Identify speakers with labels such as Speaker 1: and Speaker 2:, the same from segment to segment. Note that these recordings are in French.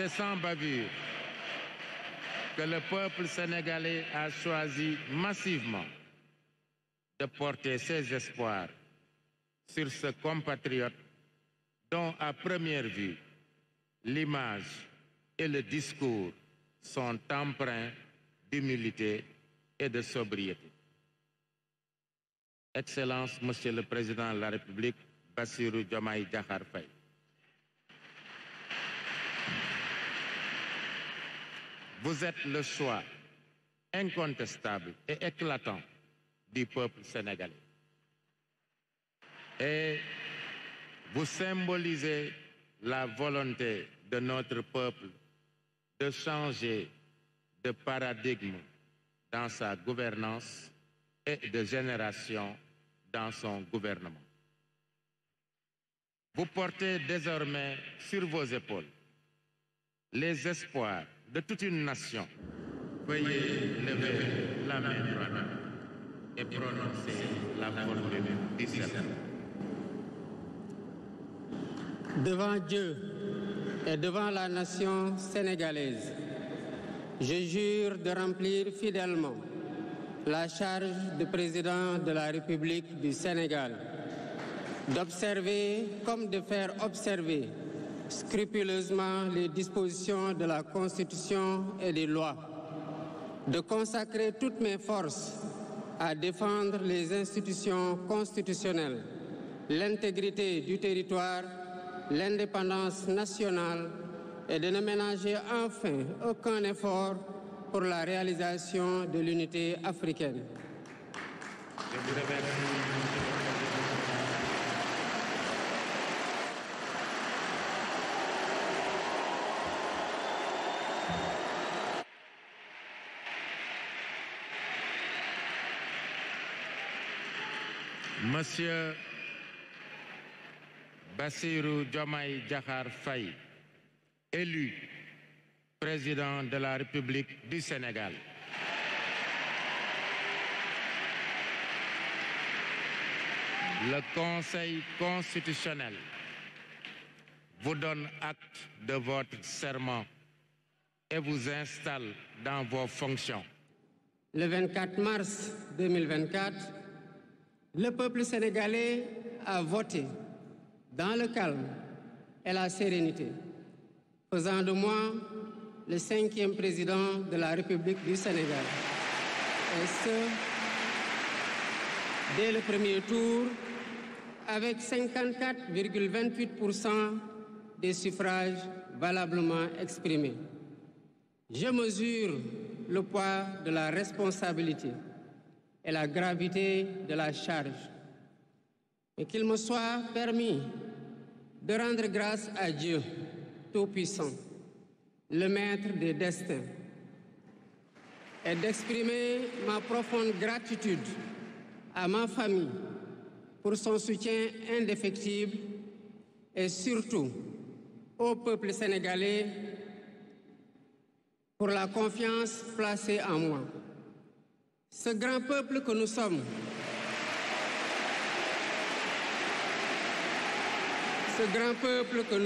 Speaker 1: C'est sans bavure que le peuple sénégalais a choisi massivement de porter ses espoirs sur ce compatriote dont, à première vue, l'image et le discours sont empreints d'humilité et de sobriété. Excellence, Monsieur le Président de la République, Bassirou Diomaye Diakhar Faye. Vous êtes le choix incontestable et éclatant du peuple sénégalais. Et vous symbolisez la volonté de notre peuple de changer de paradigme dans sa gouvernance et de génération dans son gouvernement. Vous portez désormais sur vos épaules les espoirs de toute une nation. Veuillez lever la main droite et prononcer la formule du serment.
Speaker 2: Devant Dieu et devant la nation sénégalaise, je jure de remplir fidèlement la charge de président de la République du Sénégal, d'observer comme de faire observer scrupuleusement les dispositions de la Constitution et des lois, de consacrer toutes mes forces à défendre les institutions constitutionnelles, l'intégrité du territoire, l'indépendance nationale et de ne ménager enfin aucun effort pour la réalisation de l'unité africaine.
Speaker 1: Je vous remercie. Monsieur Bassirou Diomaye Diakhar Faye, élu président de la République du Sénégal. Le Conseil constitutionnel vous donne acte de votre serment et vous installe dans vos fonctions.
Speaker 2: Le 24 mars 2024, le peuple sénégalais a voté dans le calme et la sérénité, faisant de moi le 5e président de la République du Sénégal. Et ce, dès le premier tour, avec 54,28% des suffrages valablement exprimés. Je mesure le poids de la responsabilité et la gravité de la charge. Et qu'il me soit permis de rendre grâce à Dieu Tout-Puissant, le Maître des destins, et d'exprimer ma profonde gratitude à ma famille pour son soutien indéfectible et surtout au peuple sénégalais pour la confiance placée en moi. Ce grand peuple que nous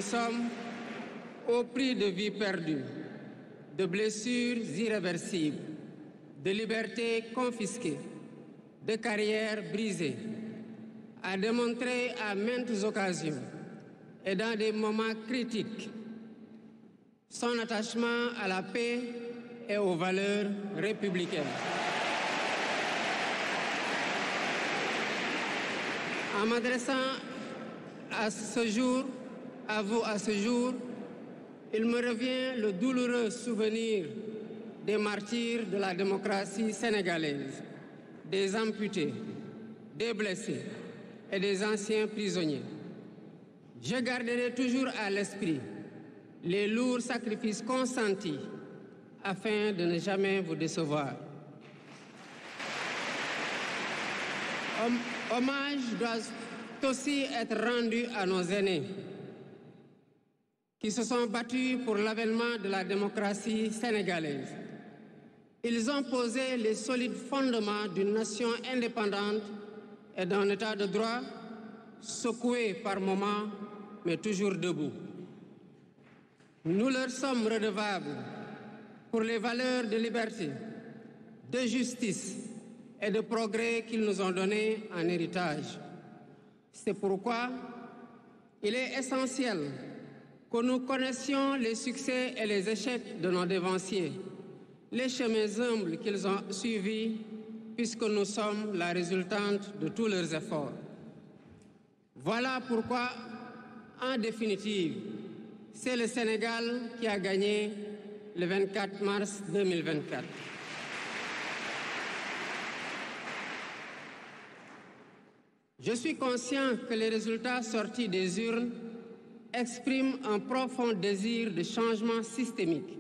Speaker 2: sommes, au prix de vies perdues, de blessures irréversibles, de libertés confisquées, de carrières brisées, a démontré à maintes occasions et dans des moments critiques son attachement à la paix et aux valeurs républicaines. En m'adressant à ce jour, il me revient le douloureux souvenir des martyrs de la démocratie sénégalaise, des amputés, des blessés et des anciens prisonniers. Je garderai toujours à l'esprit les lourds sacrifices consentis afin de ne jamais vous décevoir. Hommage doit aussi être rendu à nos aînés qui se sont battus pour l'avènement de la démocratie sénégalaise. Ils ont posé les solides fondements d'une nation indépendante et d'un état de droit, secoué par moments, mais toujours debout. Nous leur sommes redevables pour les valeurs de liberté, de justice et de progrès qu'ils nous ont données en héritage. C'est pourquoi il est essentiel que nous connaissions les succès et les échecs de nos dévanciers, les chemins humbles qu'ils ont suivis, puisque nous sommes la résultante de tous leurs efforts. Voilà pourquoi, en définitive, c'est le Sénégal qui a gagné le 24 mars 2024. Je suis conscient que les résultats sortis des urnes expriment un profond désir de changement systémique.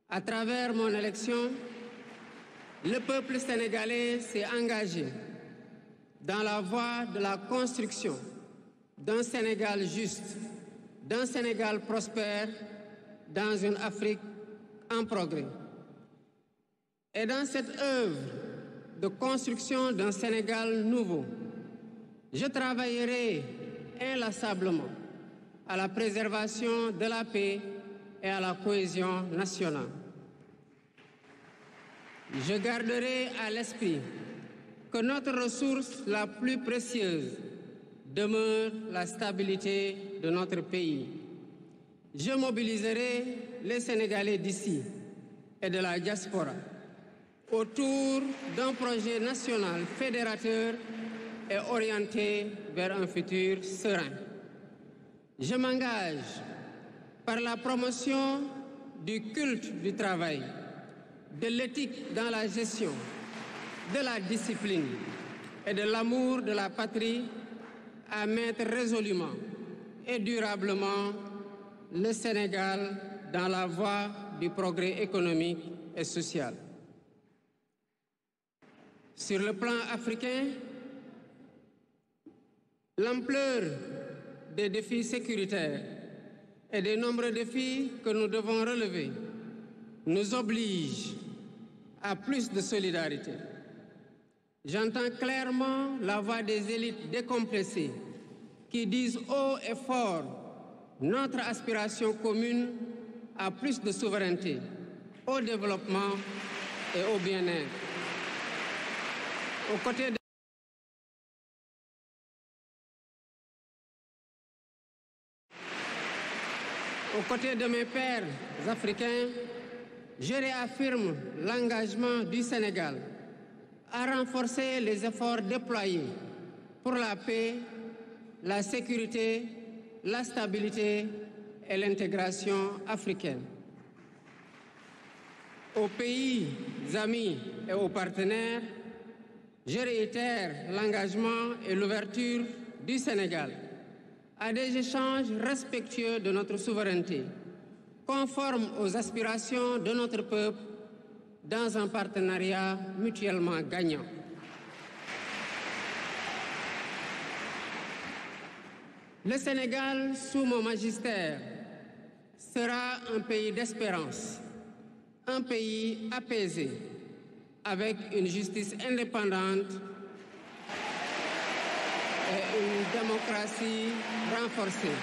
Speaker 2: À travers mon élection, le peuple sénégalais s'est engagé dans la voie de la construction d'un Sénégal juste, d'un Sénégal prospère, dans une Afrique en progrès. Et dans cette œuvre de construction d'un Sénégal nouveau, je travaillerai inlassablement à la préservation de la paix et à la cohésion nationale. Je garderai à l'esprit que notre ressource la plus précieuse demeure la stabilité de notre pays. Je mobiliserai les Sénégalais d'ici et de la diaspora autour d'un projet national fédérateur et orienté vers un futur serein. Je m'engage par la promotion du culte du travail, de l'éthique dans la gestion, de la discipline et de l'amour de la patrie à mettre résolument et durablement le Sénégal dans la voie du progrès économique et social. Sur le plan africain, l'ampleur des défis sécuritaires et des nombreux défis que nous devons relever nous oblige à plus de solidarité. J'entends clairement la voix des élites décomplexées qui disent haut et fort notre aspiration commune à plus de souveraineté, au développement et au bien-être. Aux côtés de mes pairs africains, je réaffirme l'engagement du Sénégal à renforcer les efforts déployés pour la paix, la sécurité, la stabilité et l'intégration africaine. Aux pays amis et aux partenaires, je réitère l'engagement et l'ouverture du Sénégal à des échanges respectueux de notre souveraineté, conformes aux aspirations de notre peuple, dans un partenariat mutuellement gagnant. Le Sénégal, sous mon magistère, sera un pays d'espérance, un pays apaisé, avec une justice indépendante et une démocratie renforcée.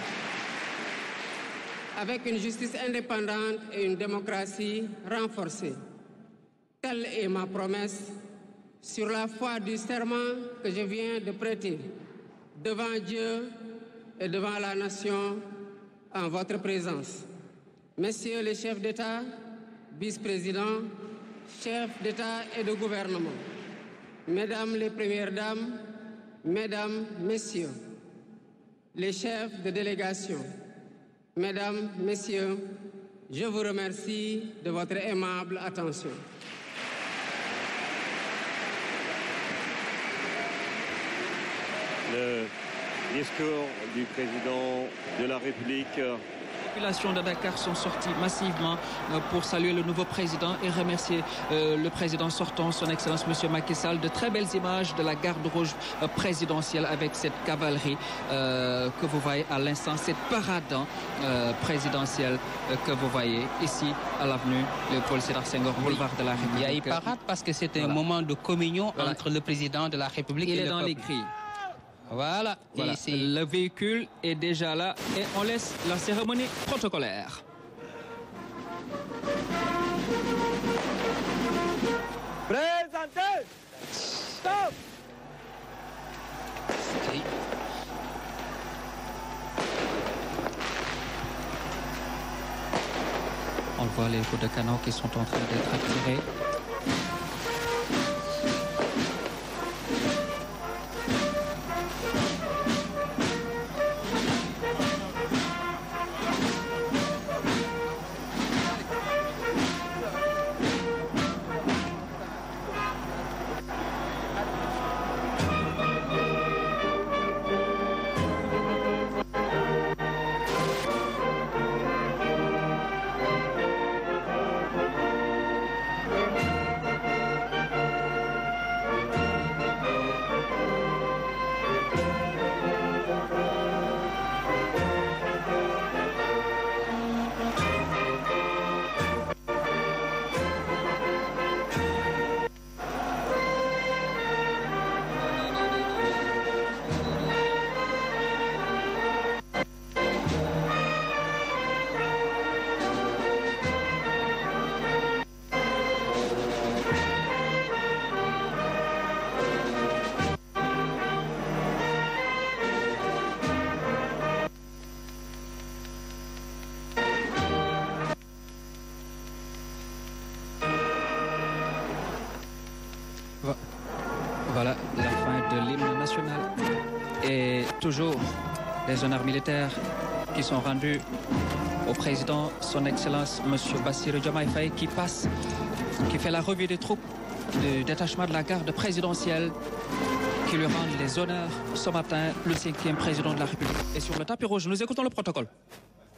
Speaker 2: Avec une justice indépendante et une démocratie renforcée. Telle est ma promesse sur la foi du serment que je viens de prêter devant Dieu et devant la nation en votre présence. Messieurs les chefs d'État, vice-présidents, chefs d'État et de gouvernement, Mesdames les Premières Dames, Mesdames, Messieurs, les chefs de délégation, Mesdames, Messieurs, je vous remercie de votre aimable attention.
Speaker 3: Le discours du président de la République.
Speaker 4: Les populations de Dakar sont sorties massivement pour saluer le nouveau président et remercier le président sortant, son Excellence M. Macky Sall. De très belles images de la garde rouge présidentielle avec cette cavalerie que vous voyez à l'instant, cette parade présidentielle que vous voyez ici à l'avenue Léopold Sédar Senghor, boulevard de la République.
Speaker 5: Il y a une parade parce que c'est un moment de communion entre le président de la République et le peuple.
Speaker 4: Il est dans les cris.
Speaker 5: Voilà.
Speaker 4: Le véhicule est déjà là et on laisse la cérémonie protocolaire.
Speaker 6: Présentez. Stop.
Speaker 5: Okay.
Speaker 4: On voit les coups de canon qui sont en train d'être attirés. Voilà la fin de l'hymne national. Et toujours les honneurs militaires qui sont rendus au président, son Excellence, M. Bassirou Diomaye Faye, qui fait la revue des troupes du détachement de la garde présidentielle, qui lui rendent les honneurs ce matin, le 5e président de la République. Et sur le tapis rouge, nous écoutons le protocole.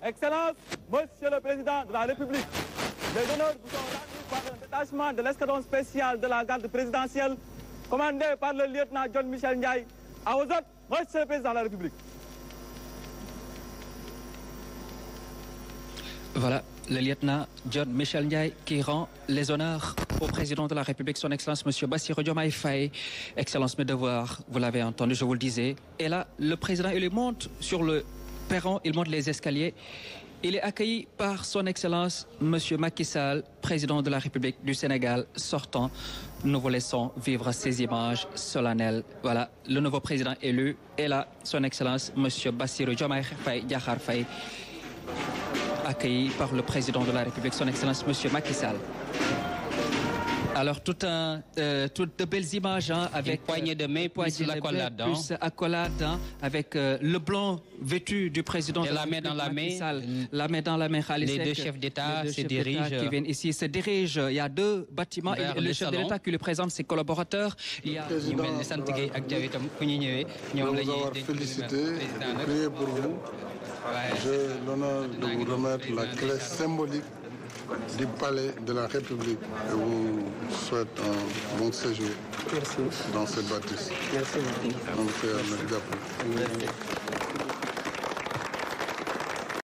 Speaker 6: Excellence, Monsieur le Président de la République, les honneurs vous sont rendus par le détachement de l'escadron spécial de la garde présidentielle, commandé par le lieutenant John Michel Ndiaye. À vos autres, Monsieur le Président de la République.
Speaker 4: Voilà, le lieutenant John Michel Ndiaye qui rend les honneurs au président de la République, son Excellence M. Bassirou Diomaye Faye. Excellence, mes devoirs, vous l'avez entendu, je vous le disais. Et là, le président, il monte sur le perron, il monte les escaliers. Il est accueilli par son Excellence M. Macky Sall, président de la République du Sénégal sortant. Nous vous laissons vivre ces images solennelles. Voilà, le nouveau président élu est là, son Excellence M. Bassirou Diomaye Faye Diakhar Faye, accueilli par le président de la République, son Excellence M. Macky Sall. Alors, toutes de belles images hein, avec
Speaker 5: une poignée de main, plus l'accolade,
Speaker 4: avec le blanc vêtu du président.
Speaker 5: Et
Speaker 4: de
Speaker 5: la main dans la main.
Speaker 4: La main dans la main.
Speaker 5: Les deux chefs d'État se dirigent.
Speaker 4: Qui viennent ici se dirigent. Il y a deux bâtiments. Et le chef de l'État qui lui présente ses collaborateurs.
Speaker 7: Il y a nous vous avoir félicité, prier pour vous. J'ai l'honneur de vous remettre la clé symbolique du palais de la République et vous souhaite un bon séjour dans cette bâtisse.
Speaker 2: Merci beaucoup.
Speaker 7: On fait un